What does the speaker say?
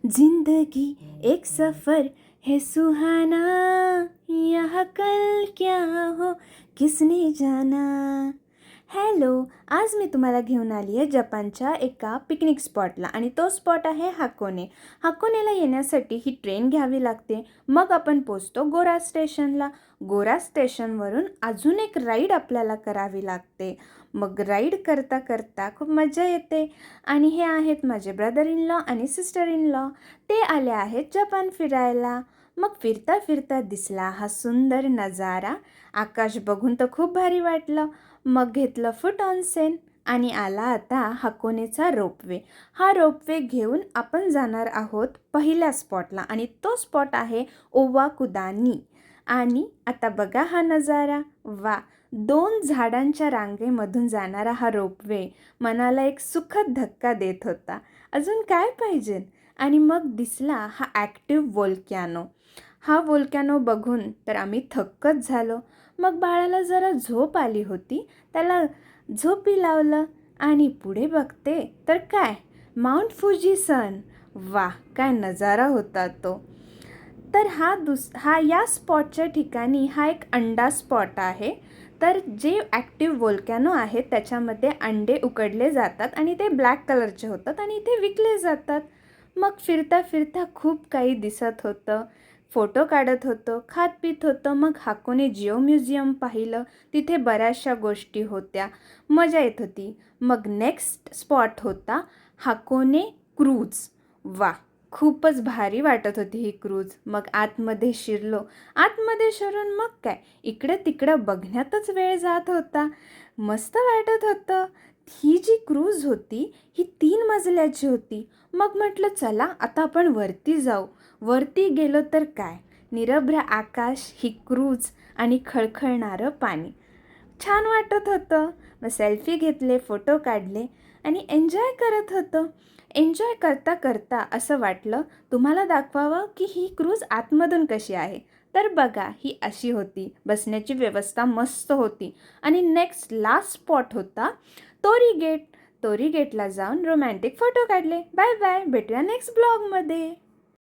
जिंदगी एक सफ़र है सुहाना, यहाँ कल क्या हो किसने जाना. हॅलो, आज मी तुम्हाला घेऊन आली आहे जपानच्या एका पिकनिक स्पॉटला आणि तो स्पॉट आहे हाकोने. हाकोनेला येण्यासाठी ही ट्रेन घ्यावी लागते. मग आपण पोचतो गोरा स्टेशनला. गोरा स्टेशनवरून अजून एक राईड आपल्याला करावी लागते. मग राईड करता करता खूप मजा येते. आणि हे आहेत माझे ब्रदर इन लॉ आणि सिस्टर इन लॉ. ते आले आहेत जपान फिरायला. मग फिरता फिरता दिसला हा सुंदर नजारा. आकाश बघून तर खूप भारी वाटलं. मग घेतलं फूट ऑनसेन आणि आला आता हाकोनेचा रोपवे. हा रोपवे घेऊन आपण जाणार आहोत पहिल्या स्पॉटला आणि तो स्पॉट आहे ओवाकुदानी. आणि आता बघा हा नजारा. वा, 2 झाडांच्या रांगेमधून जाणारा हा रोपवे मनाला एक सुखद धक्का देत होता. अजून काय पाहिजे. आणि मग दिसला हा ॲक्टिव्ह व्होल्कॅनो. हा व्होल्कॅनो बघून तर आम्ही थक्कच झालो. मग बाळाला जरा झोप आली होती, त्याला झोपी लावलं आणि पुढे बघते तर काय, माउंट फुजी सन. वा, काय नजारा होता तो. तर हा या स्पॉटच्या ठिकाणी हा एक अंडा स्पॉट आहे. तर जे ॲक्टिव्ह व्होल्कॅनो आहे त्याच्यामध्ये अंडे उकडले जातात आणि ते ब्लॅक कलरचे होतात आणि ते विकले जातात. मग फिरता फिरता खूप काही दिसत होतं. फोटो काढत होतो, खात पीत होतं. मग हाकोने जिओ म्युझियम पाहिलं. तिथे बऱ्याचशा गोष्टी होत्या, मजा येत होती. मग नेक्स्ट स्पॉट होता हाकोने क्रूज. वा, खूपच भारी वाटत होती ही क्रूज. मग आतमध्ये शिरलो. आतमध्ये शिरून मग काय, इकडं तिकडं बघण्यातच वेळ जात होता. मस्त वाटत होतं. ही जी क्रूज होती ही 3 मजल्याची होती. मग म्हटलं चला आता आपण वरती जाऊ. वरती गेलो तर काय, निरभ्र आकाश, ही क्रूज आणि खळखळणारं पाणी. छान वाटत होतं. मग सेल्फी घेतले, फोटो काढले आणि एन्जॉय करत होतो. एन्जॉय करता करता असं वाटलं तुम्हाला दाखवावं की ही क्रूज आतमधून कशी आहे. तर बघा, ही अशी होती. बसण्याची व्यवस्था मस्त होती. आणि नेक्स्ट लास्ट स्पॉट होता तोरी गेट. तोरी गेटला जाऊन रोमॅन्टिक फोटो काढले. बाय बाय, भेटूया नेक्स्ट ब्लॉगमध्ये.